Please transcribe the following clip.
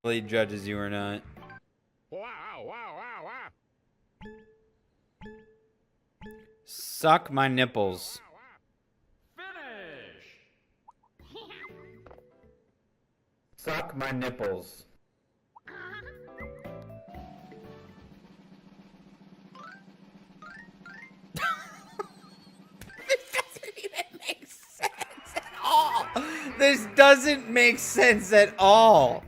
He judges you or not. Suck my nipples. Suck my nipples. This doesn't make sense at all.